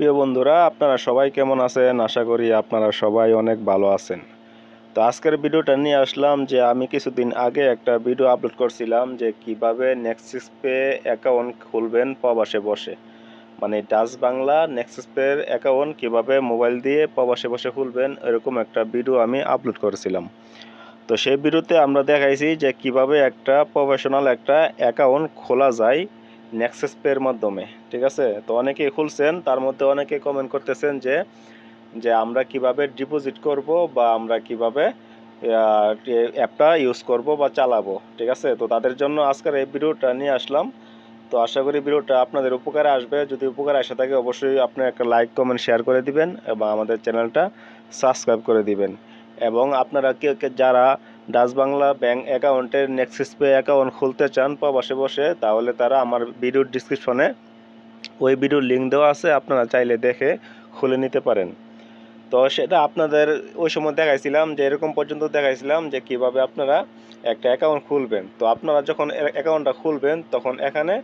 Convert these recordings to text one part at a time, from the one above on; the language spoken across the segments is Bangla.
প্রিয় বন্ধুরা, আপনারা সবাই কেমন আছেন? আশা করি আপনারা সবাই অনেক ভালো আছেন। তো আজকের ভিডিওটা নিয়ে আসলাম যে আমি কিছুদিন আগে একটা ভিডিও আপলোড করছিলাম যে কিভাবে নেক্সিস পে অ্যাকাউন্ট খুলবেন প্রবাসে বসে। মানে ডাচ বাংলা নেক্সিস পে অ্যাকাউন্ট কিভাবে মোবাইল দিয়ে প্রবাসে বসে খুলবেন, এরকম একটা ভিডিও আমি আপলোড করেছিলাম। তো সেই ভিডিওতে আমরা দেখাইছি যে কিভাবে একটা প্রফেশনাল একটা অ্যাকাউন্ট খোলা যায় নেক্সাস পের মাধ্যমে। ঠিক আছে, তো অনেকেই খুলছেন, তার মধ্যে অনেকে কমেন্ট করতেছেন যে যে আমরা কিভাবে ডিপোজিট করব বা আমরা কিভাবে অ্যাপটা ইউজ করব বা চালাবো। ঠিক আছে, তো তাদের জন্য আজকের এই ভিডিওটা নিয়ে আসলাম। তো আশা করি ভিডিওটা আপনাদের উপকারে আসবে। যদি উপকারে আসে থাকে অবশ্যই আপনি একটা লাইক কমেন্ট শেয়ার করে দিবেন এবং আমাদের চ্যানেলটা সাবস্ক্রাইব করে দিবেন। এবং আপনারা যারা ডাচ বাংলা ব্যাংক অ্যাকাউন্টের নেক্সিস পে অ্যাকাউন্ট খুলতে চান প্রবাসে বসে, তাহলে তারা আমার ভিডিওর ডিসক্রিপশনে ওই ভিডিওর লিঙ্ক দেওয়া আছে, আপনারা চাইলে দেখে খুলে নিতে পারেন। তো সেটা আপনাদের ওই সময় দেখাইছিলাম যে এরকম পর্যন্ত দেখাইছিলাম যে কিভাবে আপনারা একটা অ্যাকাউন্ট খুলবেন। তো আপনারা যখন অ্যাকাউন্টটা খুলবেন তখন এখানে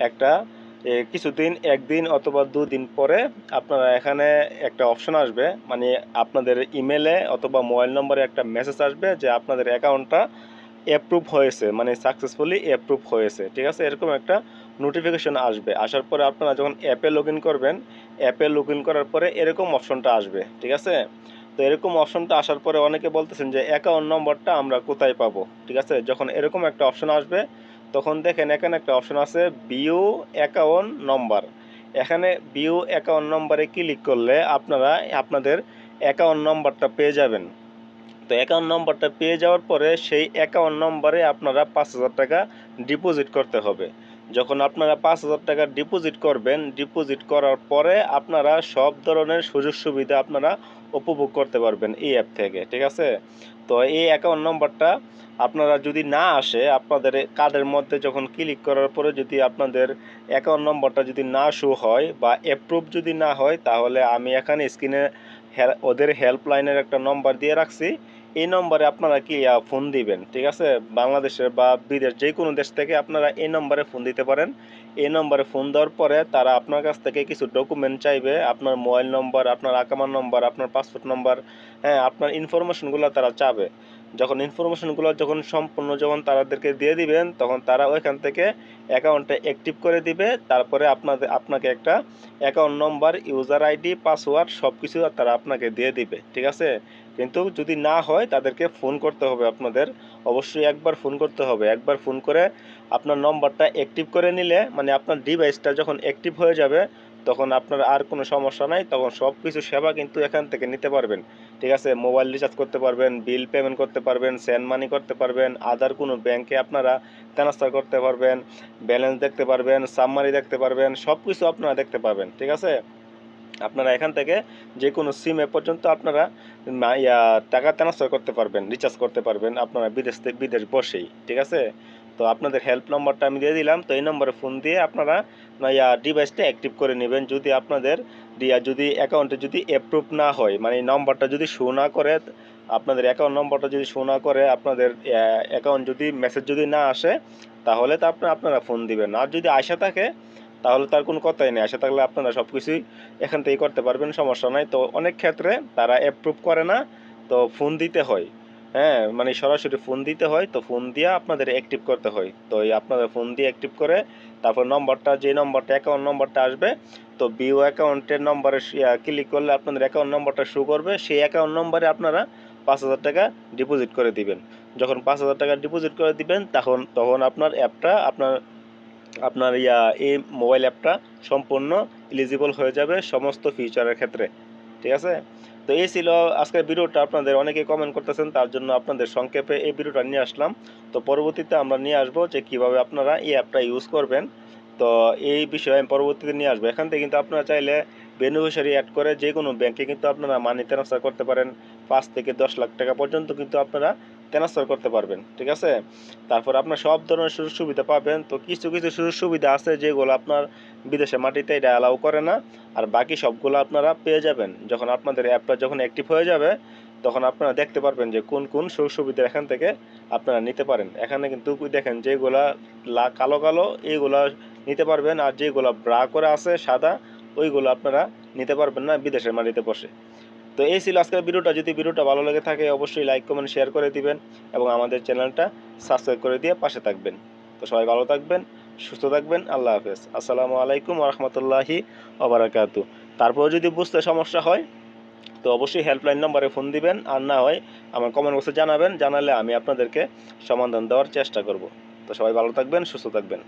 একটা কিছুদিন, একদিন অথবা দুদিন পরে আপনারা এখানে একটা অপশন আসবে, মানে আপনাদের ইমেলে অথবা মোবাইল নম্বরে একটা মেসেজ আসবে যে আপনাদের অ্যাকাউন্টটা অ্যাপ্রুভ হয়েছে, মানে সাকসেসফুলি অ্যাপ্রুভ হয়েছে। ঠিক আছে, এরকম একটা নোটিফিকেশন আসবে। আসার পরে আপনারা যখন অ্যাপে লগ ইন করবেন, অ্যাপে লগ ইন করার পরে এরকম অপশনটা আসবে। ঠিক আছে, তো এরকম অপশনটা আসার পরে অনেকে বলতেছেন যে অ্যাকাউন্ট নম্বরটা আমরা কোথায় পাবো। ঠিক আছে, যখন এরকম একটা অপশন আসবে তখন দেখেন এখানে একটা অপশন আছে ভিউ অ্যাকাউন্ট নম্বর। এখানে ভিউ অ্যাকাউন্ট নম্বরে ক্লিক করলে আপনারা আপনাদের অ্যাকাউন্ট নম্বরটা পেয়ে যাবেন। তো অ্যাকাউন্ট নম্বরটা পেয়ে যাওয়ার পরে সেই অ্যাকাউন্ট নম্বরে আপনারা 5,000 টাকা ডিপোজিট করতে হবে। যখন আপনারা 5,000 টাকা ডিপোজিট করবেন, ডিপোজিট করার পরে আপনারা সব ধরনের সুযোগ সুবিধা আপনারা উপভোগ করতে পারবেন এই অ্যাপ থেকে। ঠিক আছে, তো এই অ্যাকাউন্ট নম্বরটা আপনারা যদি না আসে, আপনাদের কার্ডের মধ্যে যখন ক্লিক করার পরে যদি আপনাদের অ্যাকাউন্ট নম্বরটা যদি না শো হয় বা অ্যাপ্রুভ যদি না হয়, তাহলে আমি এখানে স্ক্রিনে ওদের হেল্পলাইনের একটা নম্বর দিয়ে রাখছি। এই নম্বরে আপনারা কি ফোন দিবেন। ঠিক আছে, বাংলাদেশের বা বিদেশ যে কোনো দেশ থেকে আপনারা এই নম্বরে ফোন দিতে পারেন। এই নম্বরে ফোন দেওয়ার পরে তারা আপনার কাছ থেকে কিছু ডকুমেন্ট চাইবে, আপনার মোবাইল নম্বর, আপনার আকামার নম্বর, আপনার পাসপোর্ট নম্বর, হ্যাঁ, আপনার ইনফরমেশনগুলো তারা চাবে। যখন ইনফরমেশনগুলো যখন সম্পূর্ণ যখন তাদেরকে দিয়ে দিবেন, তখন তারা ওইখান থেকে অ্যাকাউন্টটা অ্যাক্টিভ করে দিবে। তারপরে আপনাকে একটা account number, user ID, password সব কিছু তারা আপনাকে দিয়ে দিবে। ঠিক আছে, কিন্তু যদি না হয় তাদেরকে ফোন করতে হবে আপনাদের। অবশ্যই একবার ফোন করতে হবে। একবার ফোন করে আপনার নম্বরটা অ্যাক্টিভ করে নিলে, মানে আপনার ডিভাইসটা যখন অ্যাক্টিভ হয়ে যাবে তখন আপনার আর কোনো সমস্যা নাই, তখন সব কিছু সেবা কিন্তু এখান থেকে নিতে পারবেন। ঠিক আছে, মোবাইল রিচার্জ করতে পারবেন, বিল পেমেন্ট করতে পারবেন, সেন্ড মানি করতে পারবেন, আদার কোনো ব্যাংকে আপনারা ট্রান্সফার করতে পারবেন, ব্যালেন্স দেখতে পারবেন, সাবমারি দেখতে পারবেন, সব কিছু আপনারা দেখতে পাবেন। ঠিক আছে, আপনারা এখান থেকে যে কোনো সিমে পর্যন্ত আপনারা টাকা ট্রান্সফার করতে পারবেন, রিচার্জ করতে পারবেন আপনারা বিদেশ বসেই। ঠিক আছে, তো আপনাদের হেল্প নম্বরটা আমি দিয়ে দিলাম। তো এই নম্বরে ফোন দিয়ে আপনারা ডিভাইসটা অ্যাক্টিভ করে নেবেন। যদি আপনাদের যদি অ্যাকাউন্টে যদি অ্যাপ্রুভ না হয়, মানে এই নম্বরটা যদি শো না করে, আপনাদের অ্যাকাউন্ট নম্বরটা যদি শো না করে, আপনাদের অ্যাকাউন্ট যদি মেসেজ যদি না আসে, তাহলে তো আপনারা ফোন দিবেন। আর যদি আসা থাকে তাহলে তার কোনো কথাই নেই। আসা থাকলে আপনারা সব কিছুই এখান থেকেই করতে পারবেন, সমস্যা নাই। তো অনেক ক্ষেত্রে তারা অ্যাপ্রুভ করে না, তো ফোন দিতে হয়। হ্যাঁ, মানে সরাসরি ফোন দিতে হয়, তো ফোন দিয়ে আপনাদের অ্যাক্টিভ করতে হয়। তো এই আপনাদের ফোন দিয়ে অ্যাক্টিভ করে তারপর নম্বরটা, যে নম্বরটা অ্যাকাউন্ট নম্বরটা আসবে, তো বিও অ্যাকাউন্টের নম্বরে ক্লিক করলে আপনাদের অ্যাকাউন্ট নম্বরটা শো করবে। সেই অ্যাকাউন্ট নম্বরে আপনারা 5,000 টাকা ডিপোজিট করে দিবেন। যখন 5,000 টাকা ডিপোজিট করে দিবেন তখন আপনার অ্যাপটা আপনার এই মোবাইল অ্যাপটা সম্পূর্ণ এলিজিবল হয়ে যাবে সমস্ত ফিচারের ক্ষেত্রে। ঠিক আছে, তো এই ছিল আজকের ভিডিওটা। আপনাদের অনেকে কমেন্ট করতেছেন, তার জন্য আপনাদের সংক্ষেপে এই ভিডিওটা নিয়ে আসলাম। তো পরবর্তীতে আমরা নিয়ে আসবো যে কিভাবে আপনারা এই অ্যাপটা ইউজ করবেন। তো এই বিষয়ে আমি পরবর্তীতে নিয়ে আসবো। এখান থেকে কিন্তু আপনারা চাইলে বেনিফিশিয়ারি অ্যাড করে যে কোনো ব্যাংকে কিন্তু আপনারা মানি ট্রান্সফার করতে পারেন। 5 থেকে 10 লাখ টাকা পর্যন্ত কিন্তু আপনারা ট্রান্সফার করতে পারবেন। ঠিক আছে, তারপর আপনার সব ধরনের সুযোগ সুবিধা পাবেন। তো কিছু কিছু সুযোগ সুবিধা আছে যেগুলো আপনার বিদেশে মাটিতে এটা অ্যালাউ করে না, আর বাকি সবগুলো আপনারা পেয়ে যাবেন যখন আপনাদের অ্যাপটা যখন অ্যাক্টিভ হয়ে যাবে। তখন আপনারা দেখতে পারবেন যে কোন কোন সুযোগ সুবিধা এখান থেকে আপনারা নিতে পারেন। এখানে কিন্তু দেখেন যেগুলা কালো কালো এইগুলা নিতে পারবেন, আর যেগুলা ব্রা করে আছে সাদা ওইগুলো আপনারা নিতে পারবেন না বিদেশের মাটিতে বসে। তো এই ছিল আজকের ভিডিওটা। যদি ভিডিওটা ভালো লেগে থাকে অবশ্যই লাইক কমেন্ট শেয়ার করে দিবেন এবং আমাদের চ্যানেলটা সাবস্ক্রাইব করে দিয়ে পাশে থাকবেন। তো সবাই ভালো থাকবেন, সুস্থ থাকবেন। আল্লাহ হাফেজ। আসসালামু আলাইকুম ওয়া রাহমাতুল্লাহি ওয়া বারাকাতুহু। তারপর যদি বুঝতে সমস্যা হয় তো অবশ্যই হেল্পলাইন নম্বরে ফোন দিবেন, আর না হয় আমার কমেন্ট বক্সে জানাবেন, জানালে আমি আপনাদেরকে সমাধান দেওয়ার চেষ্টা করব। তো সবাই ভালো থাকবেন, সুস্থ থাকবেন।